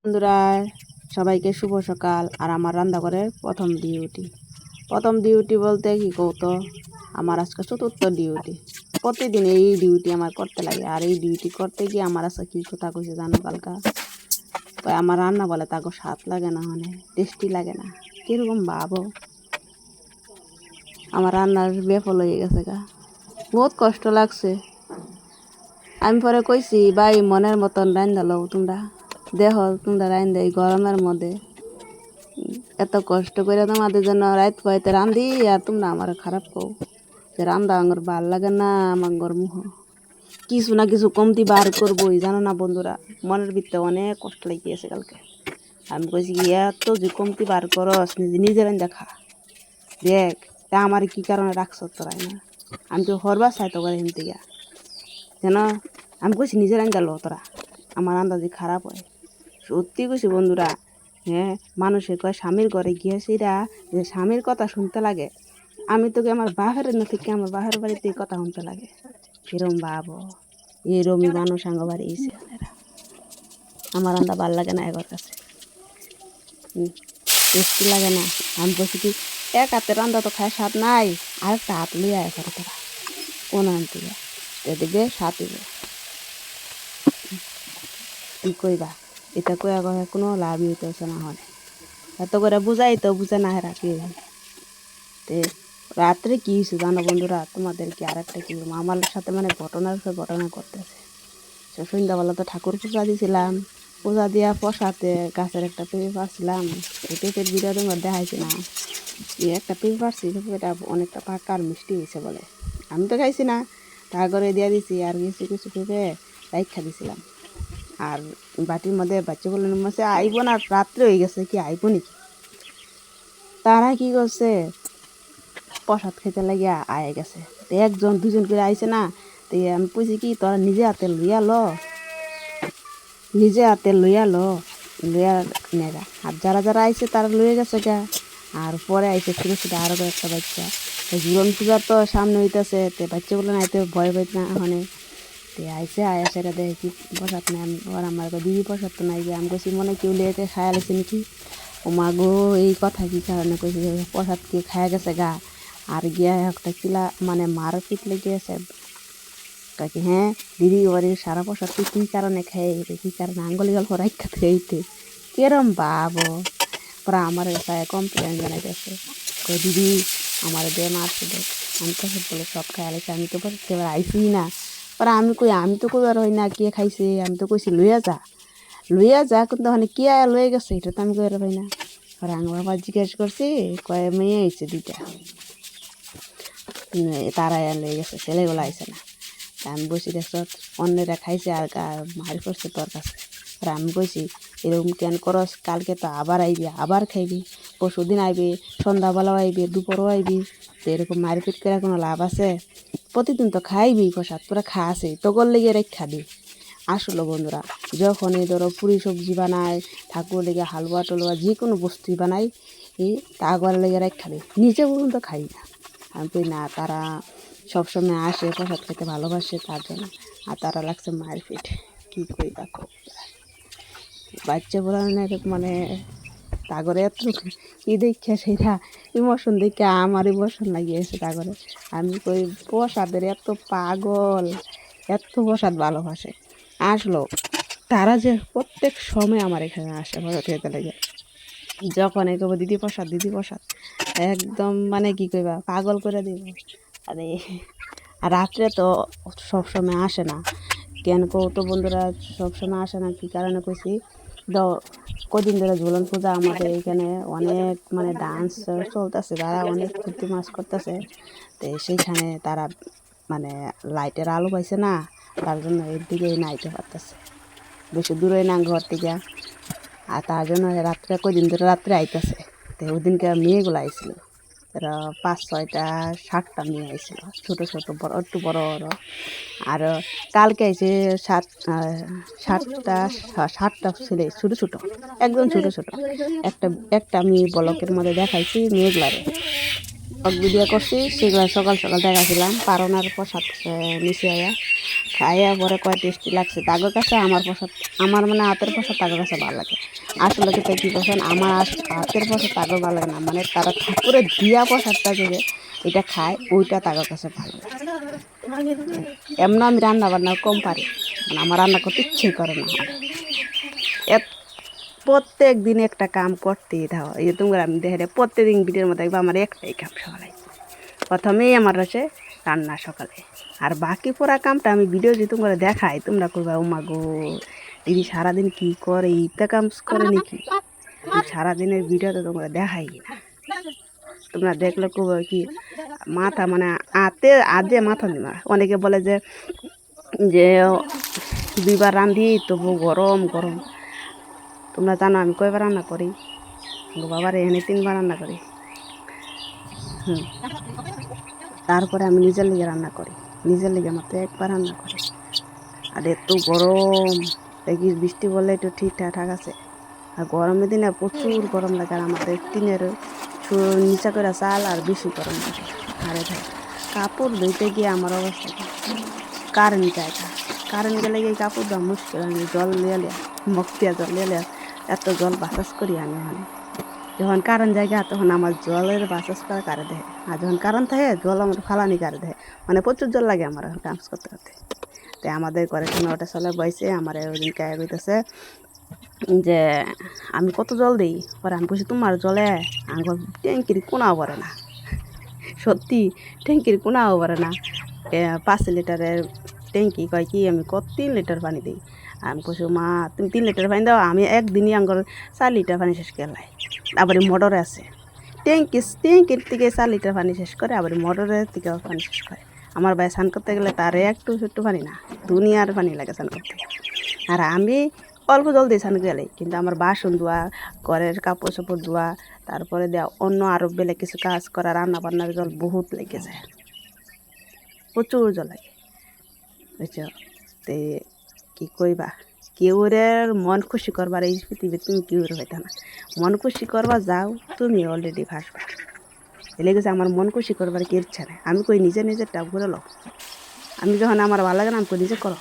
বন্ধুরা, সবাইকে শুভ সকাল। আর আমার রান্নাঘরের প্রথম ডিউটি বলতে কি কৌতো, আমার আজকে চতুর্থ ডিউটি। প্রতিদিন এই ডিউটি আমার করতে লাগে, আর এই ডিউটি করতে গিয়ে আমার আজকে কী কথা কইছে জানো কালকা, আমার রান্না বলে তাকে স্বাদ লাগে না, মানে টেস্টি লাগে না। কীরকম ভাবো, আমার রান্নার বেফল হয়ে গেছে গা, বহুত কষ্ট লাগছে। আমি পরে কইছি, ভাই মনের মতন রান্না লও, তোমরা রান্ধা এই গরমের মধ্যে এত কষ্ট করে তোমাদের জন্য রাত পাইতে রান্ধি, আর তোমরা আমার খারাপ কও যে রান্ধা আমার ভাল লাগে না। আমার মুহ কিছু না কিছু কমতি বার করবোই, জানো না বন্ধুরা, মনের ভিতরে অনেক কষ্ট লেগেছে কালকে। আমি কইছি কি, এত যে কমতি বার করস, নিজে রান্ধা খা, দেখ তা আমার কি কারণে রাখছ তোরাই না। আমি তো হরবার চাই তো করে হিমতে গিয়া যেন, আমি কইছি নিজে রান্ধা লো তোরা, আমার আন্দাজি খারাপ হয়। সত্যি কইছি বন্ধুরা। হ্যাঁ, মানুষে কয় স্বামীর ঘরে গিয়েছিরা যে স্বামীর কথা শুনতে লাগে, আমি তোকে আমার বাহের না থেকে আমার বাহের বাড়িতে কথা শুনতে লাগে। এরম ভাবো, এরমই মানুষ আঙ্গ বাড়ি এসে আমার রান্না ভাল লাগে না এগোর কাছে, টেস্টি লাগে না। আমি বলছি কি, এক হাতে রান্না তো খায় স্বাদ নাই, আর একটা হাত লিয়ে আয় করে তোরা কোন আনতে দেখবে স্বাদ হইব। কী কইবা, এটা কইয়া কয়ে কোনো লাভই হইতেছে না, হয় এত করে বুঝাই তো বুঝে না রাখি। তে রাত্রে কী হয়েছে জানো বন্ধুরা, তোমাদেরকে আর একটা কী আমার সাথে মানে ঘটনার উপর ঘটনা করতেছে। সে সন্ধ্যাবেলা তো ঠাকুর পূজা দিয়েছিলাম, পূজা দিয়া প্রসাদে গাছের একটা পেঁপে পারছিলাম। এই পেঁপের ভিডিও তোমার দেখাইছি না, একটা পেঁপে পারছি, পেঁপেটা অনেকটা পাকা আর মিষ্টি হয়েছে বলে। আমি তো খাইছি না, তারপরে দিয়ে দিছি আর কিছু কিছু পেঁপে রাইখা দিছিলাম। আর বাটির মধ্যে বাচ্চাগুলো মাসে আইব না, রাত্রে হয়ে গেছে কি আইব নাকি, তারা কি করছে প্রসাদ খেতে লাগিয়া আয়ে গেছে। তো একজন দুজন করে আইছে না, তো আমি পুছি কি তোরা নিজে হাতে লইয়া লইয়া নেগা। আর যারা যারা আইছে তারা লইয়া গেছে গা। আর পরে আইছে ছোটো ছোটো আরও একটা বাচ্চা, জীবন পূজা তো সামনে হইতেছে, তো বাচ্চাগুলো নাইতে ভয় পাইত না ওখানে। তো আইসে আয়া সেটা দেখে কি প্রসাদ নেই, ওর আমার দিদি প্রসাদ তো নাই গিয়ে। আমি কইছি মনে কেউ লেগে খায়া লেছে নাকি। ও মা গো, এই কথা কি কারণে কইছি, প্রসাদ কি খায়া গেছে গা। আর গিয়া একটা কিলা মানে মারপিট লেগেছে, কাকি হ্যাঁ দিদি বাড়ির সারা প্রসাদ তুই কী কারণে খেয়ে গেছে, কী কারণে আঙ্গুলি গল্প রাখা খেয়েতে কিরম ভাবো। পরে আমার গায়ে কমপ্লেন জানাইতেছে, কই দিদি আমার দিয়ে মারছে দেখ, আমি তো বলে সব খাইয়ালেছে, আমি তো এবার আইসি না। পরে আমি কই, আমি তো কইবার হই না কে খাইছে, আমি তো কইছি লইয়া যা, কিন্তু ওখানে কে আয়া লয়ে গেছে এটা তো আমি কইবার হই না। পরে আমার বাবা জিজ্ঞেস করছি, কয়ে মেয়ে আইছে দুইটা, তারা লয়ে গেছে, ছেলেগুলো আইসে না। আমি বসি দেখছ অন্যরা খাইছে আর মারি করছে তোর কাছে। আর আমি কইছি এরকম কেন করস, কালকে তো আবার আইবি, আবার খাইবি, পরশু দিন আইবি, সন্ধ্যাবেলাও আইবি, দুপুরও আইবি, তো এরকম মারপিট করে কোনো লাভ আছে? প্রতিদিন তো খাইবি প্রসাদ, তোরা খাসে তোর লেগে রেখা দি। আসলো বন্ধুরা, যখন এই ধরো পুরি সবজি বানায়, ঠাকুর লেগে হালুয়া টালুয়া যে কোনো বস্তুই বানাই, এই তাগর লেগে রেখা দিই, নিজে পর্যন্ত খাই না। আমি কই না, তারা সবসময় আসে প্রসাদ খেতে ভালোবাসে তার জন্য, আর তারা লাগছে মারপিট। কী করি দেখো, বাচ্চা বলার মানে তাগরে এত ই দেখে সেটা ইমোশন দেখে আমার ইমোশন লাগিয়েছে তাগরে। আমি কই প্রসাদের এত পাগল, এত প্রসাদ ভালোবাসে। আসলো তারা যে প্রত্যেক সময় আমার এখানে আসে প্রসাদ খেতে লাগে, যখন একেবারে দিদি প্রসাদ একদম মানে কি কইবা পাগল করে দিব। আরে আর রাত্রে তো সবসময় আসে না, কেন কৌ তো বন্ধুরা, সবসময় আসে না কী কারণে কইছি, কদিন ধরে ঝুলন পূজা আমাদের এইখানে অনেক মানে ডান্স চলতেছে, তারা অনেক ফুর্তি মাছ করতেছে। তো সেইখানে তারা মানে লাইটের আলো পাইছে না, তার জন্য এর দিকে নাইতে পারতেছে, বেশি দূরে না ঘর থেকে। আর তার জন্য রাত্রে কদিন ধরে রাত্রে আইতেছে। তো ওই দিনকে মেয়েগুলো আইছিল, তারা 5-6টা 7টা মেয়ে আইছিল, ছোটো ছোটো বড় একটু বড় বড়। আর কালকে আইছে 7টা ছেলে ছোটো ছোটো, একদম ছোটো ছোটো। একটা একটা মেয়ে ব্লকের মধ্যে দেখাইছি মেয়েগুলারে, ভিডিও করছি সেগুলো সকাল সকাল দেখাছিলাম পারনার প্রসাদ নিচে আয়া খাইয়া পরে কয় টেস্টি লাগছে তাগর কাছে আমার প্রসাদ আমার মানে হাতের প্রসাদ তাগর কাছে ভালো লাগে আসলে কিন্তু কী করছেন আমার হাতের প্রসাদ তাগর ভালো লাগে না মানে তারা ঠাকুরের দিয়া প্রসাদটা যে এটা খায় ওইটা তাগর কাছে ভালো লাগে এমন আমি রান্না বান্না কম পারি মানে আমার রান্না করতে ইচ্ছেই করে না প্রত্যেক দিন একটা কাম করতেই থাও এই যে তোমরা আমি দেখে প্রত্যেকদিন ভিডিওর মধ্যে দেখবো আমার একটাই কাম সকালে প্রথমেই আমার হচ্ছে রান্না সকালে আর বাকি পুরা কামটা আমি ভিডিও যে তোমরা দেখাই তোমরা করবা ও মাগো দিদি সারাদিন কি করে ইটা কাম করে নাকি সারাদিনের ভিডিওতে তোমরা দেখাই না তোমরা দেখলে করবো কি মাথা মানে আদে মাথা নিমা অনেকে বলে যে যে দুইবার রান্ধি তবু গরম গরম তোমরা জানো আমি কয়বার রান্না করি বাবার এখানে 3বার রান্না করি তারপরে আমি নিজের লিগে রান্না করি নিজের লিগে মাত্র 1বার রান্না করি আর এত গরম দেখি বৃষ্টি বললে একটু ঠিকঠাক আছে আর গরমের দিনে প্রচুর গরম লাগে আর আমাদের টিনের নিচা করে চাল আর বেশি গরম লাগে আর কাপড় ধুইতে গিয়ে আমার অবস্থা কারেন্ট যায় না কারেন্ট গেলে গিয়ে কাপড় দেওয়া মুশকিল আমি জল নিয়ে মক্তিয়া জল নিয়ে এত জল বাসাস করি আমি ওখানে যখন কারেন্ট জায়গা তখন আমার জলের বাসাস করে কারে দেয় আর যখন কারেন্ট থাকে জল আমার ফালানি কারে দেয় মানে প্রচুর জল লাগে আমার কাজ করতে করতে তাই আমাদের ঘরে ওটা চলে বইছে আমার ওইদিন কায় কইতেছে যে আমি কত জল দিই পরে আমি বলছি তোমার জলে আমার ট্যাঙ্কির কোনাও পড়ে না সত্যি ট্যাঙ্কির কোনাও পড়ে না 5 লিটারের ট্যাঙ্কি কয় কি আমি 3 লিটার পানি দিই আমি কইছি মা তুমি 3 লিটার পানি দাও আমি একদিনই আমার 4 লিটার পানি শেষ করলাই আবার মোটরে আছে ট্যাঙ্কির থেকে 4 লিটার পানি শেষ করে আবার মোটরের থেকে পানি শেষ করে আমার ভাই স্নান করতে গেলে তার একটু পানি না দুনিয়ার পানি লাগে স্নান করতে আর আমি অল্প জল দিয়ে স্নান গেলে কিন্তু আমার বাসন ধোয়া ঘরের কাপড় চোপড় ধোয়া তারপরে দেওয়া অন্য আরও বেলে কিছু কাজ করা রান্না বান্নার জল বহুত লেগে যায় প্রচুর জল লাগে বুঝছো তে কি কইবা কেউরের মন খুশি করবার এই পৃথিবী তুমি কেউরে হইতে না মন খুশি করবা যাও তুমি অলরেডি ভাসবা এলে গেছে আমার মন খুশি করবার কি ইচ্ছা নেই আমি কই নিজে টাপ করে লো আমি যখন আমার ভালো লাগে না আমি কই নিজে করো